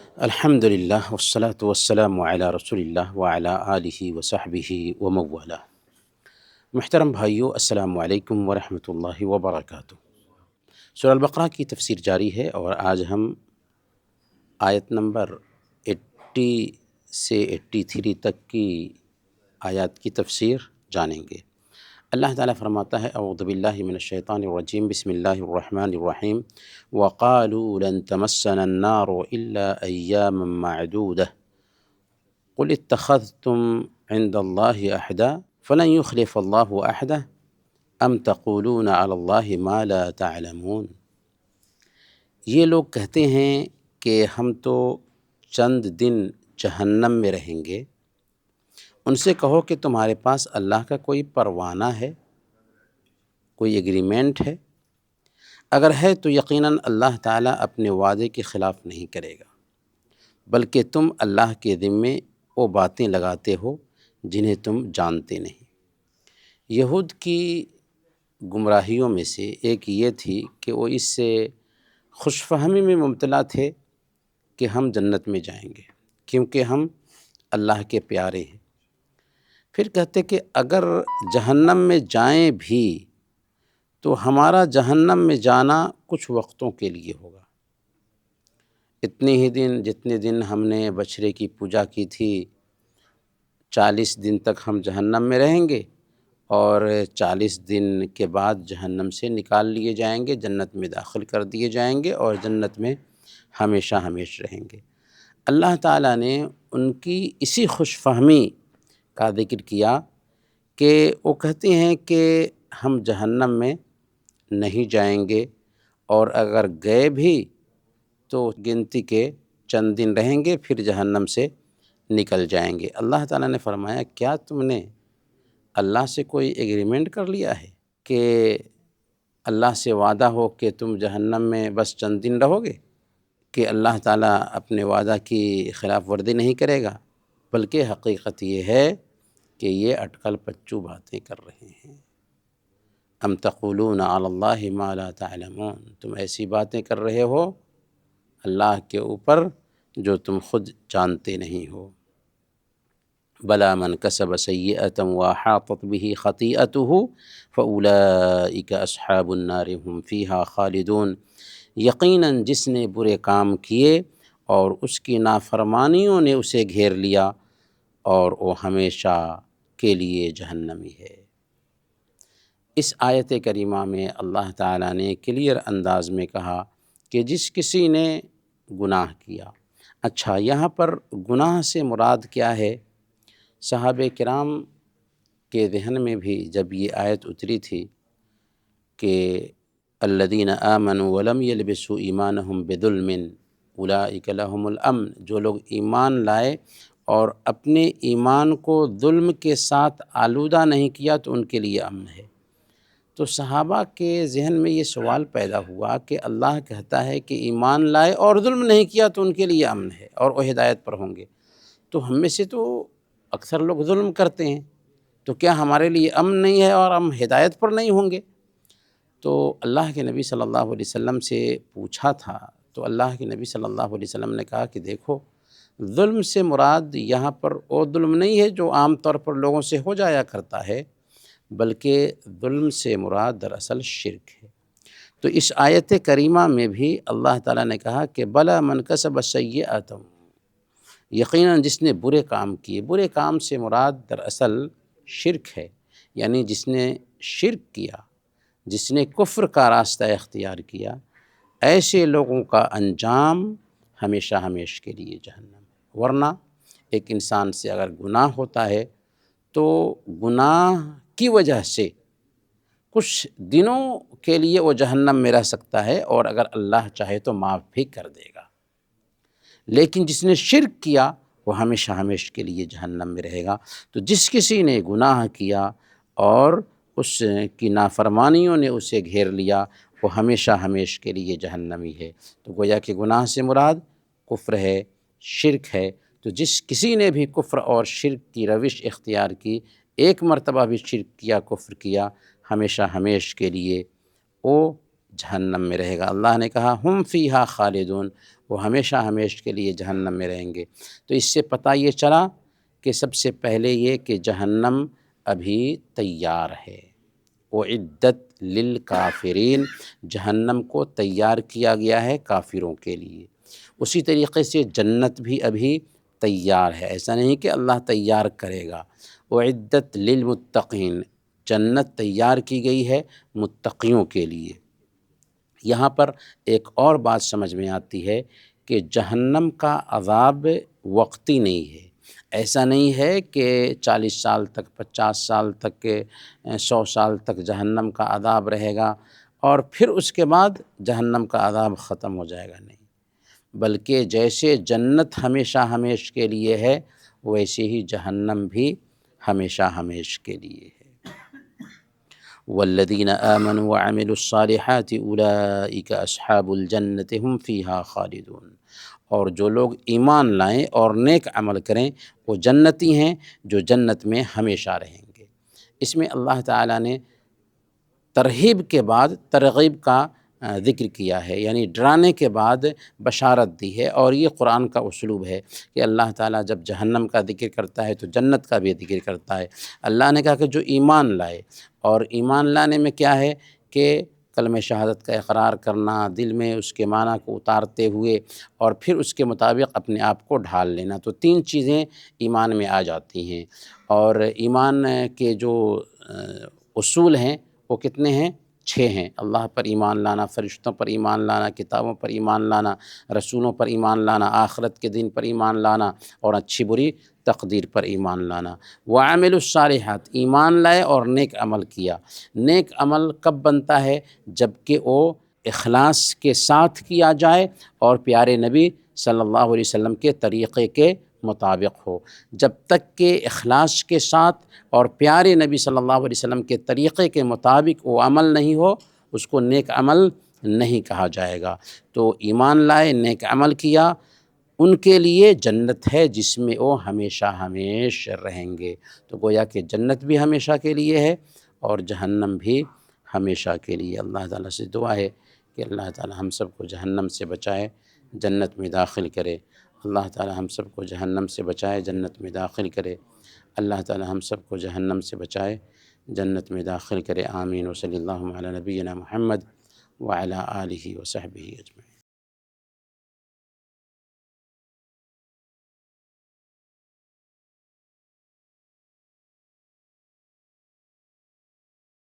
الحمدللہ والصلاة والسلام علی رسول اللہ وعلی آلہ وصحبہ ومن والہ۔ محترم بھائیو، السلام علیکم ورحمۃ اللہ وبرکاتہ۔ سورہ البقرہ کی تفسیر جاری ہے اور آج ہم آیت نمبر 80 سے 83 تک کی آیات کی تفسیر جانیں گے۔ اللہ تعالیٰ فرماتا ہے اعوذ باللہ من الشیطان الرجیم، بسم اللہ الرحمن الرحیم، وقالوا لن تمسنا النار الا ایاما معدودہ قل اتخذتم عند اللہ عہدا فلن یخلف اللہ عہدہ ام تقولون علی اللہ ما لا تعلمون۔ یہ لوگ کہتے ہیں کہ ہم تو چند دن جہنم میں رہیں گے۔ ان سے کہو کہ تمہارے پاس اللہ کا کوئی پروانہ ہے، کوئی ایگریمنٹ ہے؟ اگر ہے تو یقیناً اللہ تعالیٰ اپنے وعدے کے خلاف نہیں کرے گا، بلکہ تم اللہ کے ذمے وہ باتیں لگاتے ہو جنہیں تم جانتے نہیں۔ یہود کی گمراہیوں میں سے ایک یہ تھی کہ وہ اس سے خوش فہمی میں مبتلا تھے کہ ہم جنت میں جائیں گے کیونکہ ہم اللہ کے پیارے ہیں۔ پھر کہتے کہ اگر جہنم میں جائیں بھی تو ہمارا جہنم میں جانا کچھ وقتوں کے لیے ہوگا، اتنے ہی دن جتنے دن ہم نے بچھڑے کی پوجا کی تھی، 40 دن تک ہم جہنم میں رہیں گے اور 40 دن کے بعد جہنم سے نکال لیے جائیں گے، جنت میں داخل کر دیے جائیں گے اور جنت میں ہمیشہ ہمیش رہیں گے۔ اللہ تعالیٰ نے ان کی اسی خوش فہمی کا ذکر کیا کہ وہ کہتے ہیں کہ ہم جہنم میں نہیں جائیں گے، اور اگر گئے بھی تو گنتی کے چند دن رہیں گے، پھر جہنم سے نکل جائیں گے۔ اللہ تعالیٰ نے فرمایا کیا تم نے اللہ سے کوئی ایگریمنٹ کر لیا ہے کہ اللہ سے وعدہ ہو کہ تم جہنم میں بس چند دن رہو گے؟ کہ اللہ تعالیٰ اپنے وعدہ کی خلاف ورزی نہیں کرے گا، بلکہ حقیقت یہ ہے کہ یہ اٹکل پچو باتیں کر رہے ہیں۔ ام تقولون علی اللہ ما لا تعلمون، تم ایسی باتیں کر رہے ہو اللہ کے اوپر جو تم خود جانتے نہیں ہو۔ بلا من کسب سیئۃ واحاطت به خطیئته فاولئک اصحاب النار هم فیہا خالدون۔ یقیناً جس نے برے کام کیے اور اس کی نافرمانیوں نے اسے گھیر لیا اور وہ ہمیشہ کے لیے جہنمی ہے۔ اس آیت کریمہ میں اللہ تعالیٰ نے کلیئر انداز میں کہا کہ جس کسی نے گناہ کیا۔ اچھا، یہاں پر گناہ سے مراد کیا ہے؟ صحابہ کرام کے ذہن میں بھی جب یہ آیت اتری تھی کہ الذین آمنوا ولم یلبسوا ایمانہم بظلم اولئک لہم الامن، جو لوگ ایمان لائے اور اپنے ایمان کو ظلم کے ساتھ آلودہ نہیں کیا تو ان کے لیے امن ہے۔ تو صحابہ کے ذہن میں یہ سوال پیدا ہوا کہ اللہ کہتا ہے کہ ایمان لائے اور ظلم نہیں کیا تو ان کے لیے امن ہے اور وہ ہدایت پر ہوں گے، تو ہم میں سے تو اکثر لوگ ظلم کرتے ہیں، تو کیا ہمارے لیے امن نہیں ہے اور ہم ہدایت پر نہیں ہوں گے؟ تو اللہ کے نبی صلی اللہ علیہ وسلم سے پوچھا تھا، تو اللہ کے نبی صلی اللہ علیہ وسلم نے کہا کہ دیکھو، ظلم سے مراد یہاں پر وہ ظلم نہیں ہے جو عام طور پر لوگوں سے ہو جایا کرتا ہے، بلکہ ظلم سے مراد دراصل شرک ہے۔ تو اس آیت کریمہ میں بھی اللہ تعالیٰ نے کہا کہ بلا من کسب سیئۃ، یقیناً جس نے برے کام کیے، برے کام سے مراد دراصل شرک ہے، یعنی جس نے شرک کیا، جس نے کفر کا راستہ اختیار کیا، ایسے لوگوں کا انجام ہمیشہ ہمیش کے لیے جہنم ہے۔ ورنہ ایک انسان سے اگر گناہ ہوتا ہے تو گناہ کی وجہ سے کچھ دنوں کے لیے وہ جہنم میں رہ سکتا ہے اور اگر اللہ چاہے تو معاف بھی کر دے گا، لیکن جس نے شرک کیا وہ ہمیشہ ہمیش کے لیے جہنم میں رہے گا۔ تو جس کسی نے گناہ کیا اور اس کی نافرمانیوں نے اسے گھیر لیا، وہ ہمیشہ ہمیش کے لیے جہنمی ہے۔ تو گویا کہ گناہ سے مراد کفر ہے، شرک ہے۔ تو جس کسی نے بھی کفر اور شرک کی روش اختیار کی، ایک مرتبہ بھی شرک کیا، کفر کیا، ہمیشہ ہمیش کے لیے وہ جہنم میں رہے گا۔ اللہ نے کہا ہم فیہا خالدون، وہ ہمیشہ ہمیشہ کے لیے جہنم میں رہیں گے۔ تو اس سے پتہ یہ چلا کہ سب سے پہلے یہ کہ جہنم ابھی تیار ہے، اعدت للکافرین، جہنم کو تیار کیا گیا ہے کافروں کے لیے۔ اسی طریقے سے جنت بھی ابھی تیار ہے، ایسا نہیں کہ اللہ تیار کرے گا۔ اعدت للمتقین، جنت تیار کی گئی ہے متقیوں کے لیے۔ یہاں پر ایک اور بات سمجھ میں آتی ہے کہ جہنم کا عذاب وقتی نہیں ہے، ایسا نہیں ہے کہ 40 سال تک، 50 سال تک، 100 سال تک جہنم کا عذاب رہے گا اور پھر اس کے بعد جہنم کا عذاب ختم ہو جائے گا، نہیں، بلکہ جیسے جنت ہمیشہ ہمیشہ کے لیے ہے ویسے ہی جہنم بھی ہمیشہ ہمیشہ کے لیے ہے۔ والذین آمنوا وعملوا الصالحات اولئک اصحاب الجنت هم فیہا خالدون، اور جو لوگ ایمان لائیں اور نیک عمل کریں وہ جنتی ہیں جو جنت میں ہمیشہ رہیں گے۔ اس میں اللہ تعالیٰ نے ترغیب کے بعد ترغیب کا ذکر کیا ہے، یعنی ڈرانے کے بعد بشارت دی ہے، اور یہ قرآن کا اسلوب ہے کہ اللہ تعالیٰ جب جہنم کا ذکر کرتا ہے تو جنت کا بھی ذکر کرتا ہے۔ اللہ نے کہا کہ جو ایمان لائے، اور ایمان لانے میں کیا ہے کہ کلمہ شہادت کا اقرار کرنا، دل میں اس کے معنی کو اتارتے ہوئے اور پھر اس کے مطابق اپنے آپ کو ڈھال لینا، تو 3 چیزیں ایمان میں آ جاتی ہیں۔ اور ایمان کے جو اصول ہیں وہ کتنے ہیں؟ 6 ہیں۔ اللہ پر ایمان لانا، فرشتوں پر ایمان لانا، کتابوں پر ایمان لانا، رسولوں پر ایمان لانا، آخرت کے دن پر ایمان لانا، اور اچھی بری تقدیر پر ایمان لانا۔ وعملوا الصالحات، ایمان لائے اور نیک عمل کیا۔ نیک عمل کب بنتا ہے؟ جب کہ وہ اخلاص کے ساتھ کیا جائے اور پیارے نبی صلی اللہ علیہ وسلم کے طریقے کے مطابق ہو۔ جب تک کہ اخلاص کے ساتھ اور پیارے نبی صلی اللہ علیہ وسلم کے طریقے کے مطابق وہ عمل نہیں ہو، اس کو نیک عمل نہیں کہا جائے گا۔ تو ایمان لائے، نیک عمل کیا، ان کے لیے جنت ہے جس میں وہ ہمیشہ ہمیشہ رہیں گے۔ تو گویا کہ جنت بھی ہمیشہ کے لیے ہے اور جہنم بھی ہمیشہ کے لیے۔ اللہ تعالیٰ سے دعا ہے کہ اللہ تعالیٰ ہم سب کو جہنم سے بچائے، جنت میں داخل کرے۔ اللہ تعالیٰ ہم سب کو جہنم سے بچائے، جنت میں داخل کرے۔ اللہ تعالیٰ ہم سب کو جہنم سے بچائے، جنت میں داخل کرے۔ آمین۔ وصلی اللہ علی نبینا محمد وعلی آلہ وصحبہ اجمعین۔